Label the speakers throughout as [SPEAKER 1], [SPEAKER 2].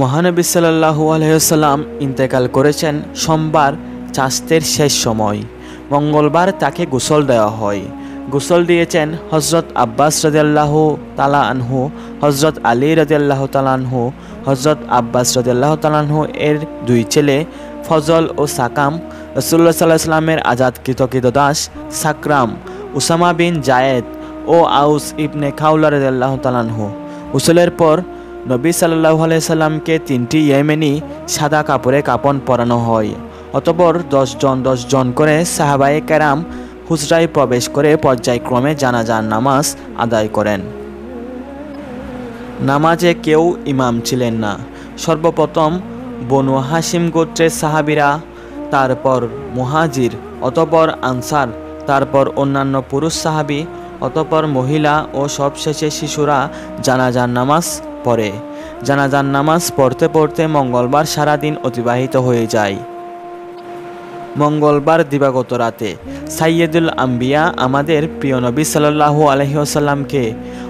[SPEAKER 1] মহানবী সাল্লাল্লাহু আলাইহি ওয়াসাল্লাম ইন্তেকাল করেছেন সোমবার চাঁদের শেষ সময়। মঙ্গলবার তাকে গোসল দেওয়া হয়। গোসল দিয়েছেন হজরত আব্বাস রাদিয়াল্লাহু তাআলা আনহু, হজরত আলী রাদিয়াল্লাহু তাআলা আনহু, হজরত আব্বাস রাদিয়াল্লাহু তাআলা আনহু এর দুই ছেলে ফজল ও সাকাম, রাসূলুল্লাহ সাল্লাল্লাহু আলাইহি ওয়াসাল্লামের আজাদকৃত দাস সাকরাম, উসামা বিন জায়েদ ও আউস ইবনে খাউলা রাদিয়াল্লাহু তাআলা আনহু। গোসলের পর নবী সাল্লাল্লাহু আলাইহি সাল্লামকে 3টি ইয়েমেনি সাদা কাপড়ে কাফন পরানো হয়। অতঃপর 10 জন করে সাহাবায়ে কেরাম হুজরায় প্রবেশ করে পর্যায়ক্রমে জানাজার নামাজ আদায় করেন। নামাজে কেউ ইমাম ছিলেন না। সর্বপ্রথম বনু হাশিম গোত্রের সাহাবীরা, তারপর মুহাজির, অতঃপর আনসার, তারপর অন্যান্য পুরুষ সাহাবী, অতঃপর মহিলা ও সবশেষে শিশুরা জানাজার নামাজ পড়ে। জানাজার নামাজ পড়তে পড়তে মঙ্গলবার সারাদিন অতিবাহিত হয়ে যায়। মঙ্গলবার দিবাগত রাতে সাইয়্যিদুল আম্বিয়া আমাদের প্রিয় নবী সাল্লাল্লাহু আলাইহি ওয়াসাল্লামকে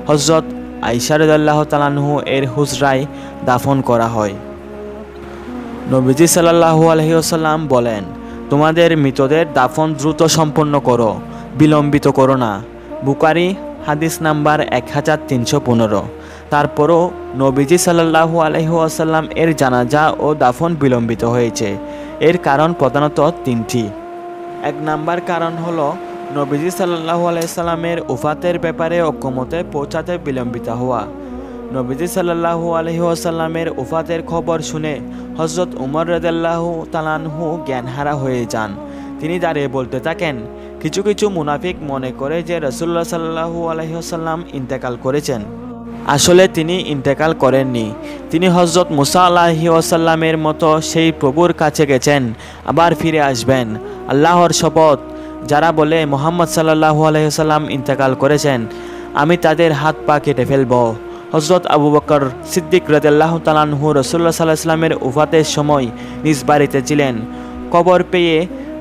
[SPEAKER 1] হযরত আয়েশা রাদিয়াল্লাহু তাআলা আনহা এর হুজরায় দাফন করা হয়। নবীজি সাল্লাল্লাহু আলাইহি ওয়াসাল্লাম বলেন, তোমাদের মৃতদের দাফন দ্রুত সম্পন্ন করো, বিলম্বিত করো না। বুখারী হাদিস নাম্বার 1315। তারপরও নবীজি সাল্লাল্লাহু আলাইহি ওয়াসাল্লাম এর জানাজা ও দাফন বিলম্বিত হয়েছে। এর কারণ প্রধানত 3টি। 1 নাম্বার কারণ হলো নবীজি সাল্লাল্লাহু আলাইহি সাল্লামের ওফাতের ব্যাপারে অক্ষমতে পৌঁছাতে বিলম্বিত হওয়া। নবীজি সাল্লাল্লাহু আলাইহি ওয়াসাল্লামের ওফাতের খবর শুনে হযরত উমর রাদিয়াল্লাহু তাআলা আনহু জ্ঞানহারা হয়ে যান। তিনি দাঁড়িয়ে বলতে থাকেন, কিছু কিছু মুনাফিক মনে করে যে রাসূলুল্লাহ সাল্লাল্লাহু আলাইহি ওয়াসাল্লাম ইন্তেকাল করেছেন। আসলে তিনি ইন্তেকাল করেননি। তিনি হযরত মুসা আলাইহি ওয়াসাল্লামের মতো সেই প্রভুর কাছে গেছেন, আবার ফিরে আসবেন। আল্লাহর শপথ, যারা বলে মুহাম্মদ সাল্লাল্লাহু আলাইহি ওয়াসাল্লাম ইন্তেকাল করেছেন, আমি তাদের হাত পা কেটে ফেলব। হযরত আবু বকর সিদ্দিক রাদিয়াল্লাহু তাআলা আনহু রাসূলুল্লাহ সাল্লাল্লাহু আলাইহি ওয়াসাল্লামের ওফাতের সময় নিজ বাড়িতে ছিলেন। খবর পেয়ে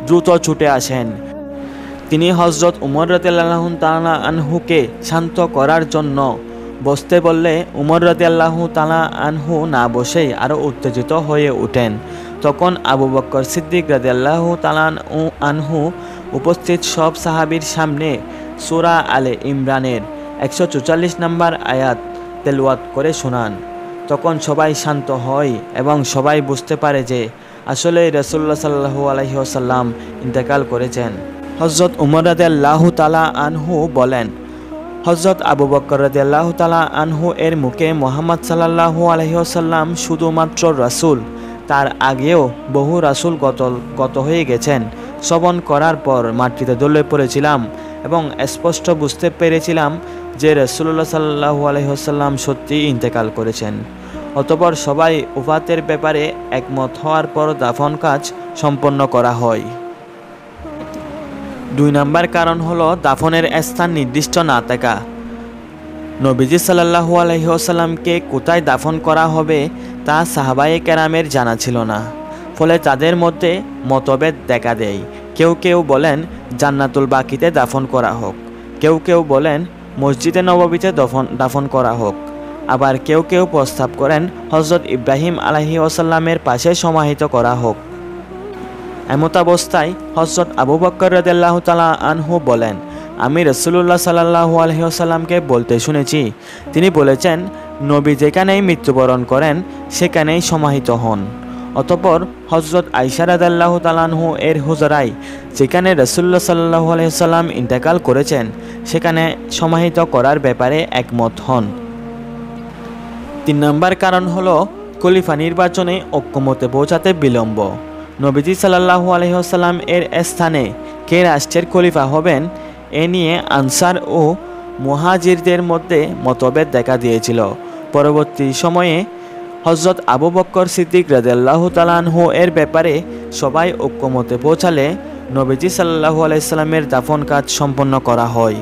[SPEAKER 1] দ্রুত ছুটে আসেন। তিনি হযরত উমর রাদিয়াল্লাহু তাআলা আনহুকে শান্ত করার জন্য বসতে বললে উমর রাদিয়াল্লাহু তাআলা আনহু না বসেই আরও উত্তেজিত হয়ে ওঠেন। তখন আবু বকর সিদ্দিক রাদিয়াল্লাহু তাআলা আনহু উপস্থিত সব সাহাবীর সামনে সূরা আলে ইমরানের 144 নম্বর আয়াত তেলাওয়াত করে শোনান। তখন সবাই শান্ত হয় এবং সবাই বুঝতে পারে যে আসলে রাসূলুল্লাহ সাল্লাল্লাহু আলাইহি ওয়াসাল্লাম ইন্তেকাল করেছেন। হযরত উমর রাদিয়াল্লাহু তাআলা আনহু বলেন, হযরত আবু বকর রাদিয়াল্লাহু তাআলা আনহু এর মুখে মুহাম্মদ সাল্লাল্লাহু আলাইহি ওয়াসাল্লাম শুধুমাত্র রাসূল, তার আগেও বহু রাসূল গত হয়ে গেছেন। শ্রবণ করার পর মাটিতে দলে পড়েছিলাম এবং স্পষ্ট বুঝতে পেরেছিলাম যে রাসূলুল্লাহ সাল্লাল্লাহু আলাইহি ওয়াসাল্লাম সত্যিই ইন্তেকাল করেছেন। অতঃপর সবাই ওফাতের ব্যাপারে একমত হওয়ার পর দাফন কাজ সম্পন্ন করা হয়। 2 নাম্বার কারণ হলো দাফনের স্থান নির্দিষ্ট না থাকা। নবীজি সাল্লাল্লাহু আলাইহি ওয়াসাল্লামকে কোথায় দাফন করা হবে তা সাহাবায়ে কেরামের জানা ছিল না। ফলে তাদের মধ্যে মতভেদ দেখা দেয়। কেউ কেউ বলেন জান্নাতুল বাকিতে দাফন করা হোক, কেউ কেউ বলেন মসজিদে নববীতে দাফন করা হোক। আবার কেউ কেউ প্রস্তাব করেন হযরত ইব্রাহিম আলাইহি ওয়াসাল্লামের পাশে সমাহিত করা হোক। এমতাবস্থায় হযরত আবু বকর রাদিয়াল্লাহু তাআলা আনহু বলেন, আমি রাসূলুল্লাহ সাল্লাল্লাহু আলাইহি ওয়াসাল্লামকে বলতে শুনেছি, তিনি বলেছেন নবী যেখানেই মৃত্যুবরণ করেন সেখানেই সমাহিত হন। অতঃপর হযরত আয়েশা রাদিয়াল্লাহু তাআলা আনহু এর হুজরায় যেখানে রাসূলুল্লাহ সাল্লাল্লাহু আলাইহি ওয়াসাল্লাম ইন্তেকাল করেছেন সেখানে সমাহিত করার ব্যাপারে একমত হন। 3 নম্বর কারণ হলো খলিফা নির্বাচনে ঐক্যমতে পৌঁছাতে বিলম্ব। নবীজি সাল্লাল্লাহু আলাইহি ওয়াসাল্লাম এর স্থানে কে রাষ্ট্রের খলিফা হবেন এ নিয়ে আনসার ও মুহাজিরদের মধ্যে মতভেদ দেখা দিয়েছিল। পরবর্তী সময়ে হযরত আবু বকর সিদ্দিক রাদিয়াল্লাহু তাআলা আনহু এর ব্যাপারে সবাই ঐক্যমতে পৌঁছালে নবীজি সাল্লাল্লাহু আলাইহি ওয়াসাল্লামের দাফন কাজ সম্পন্ন করা হয়।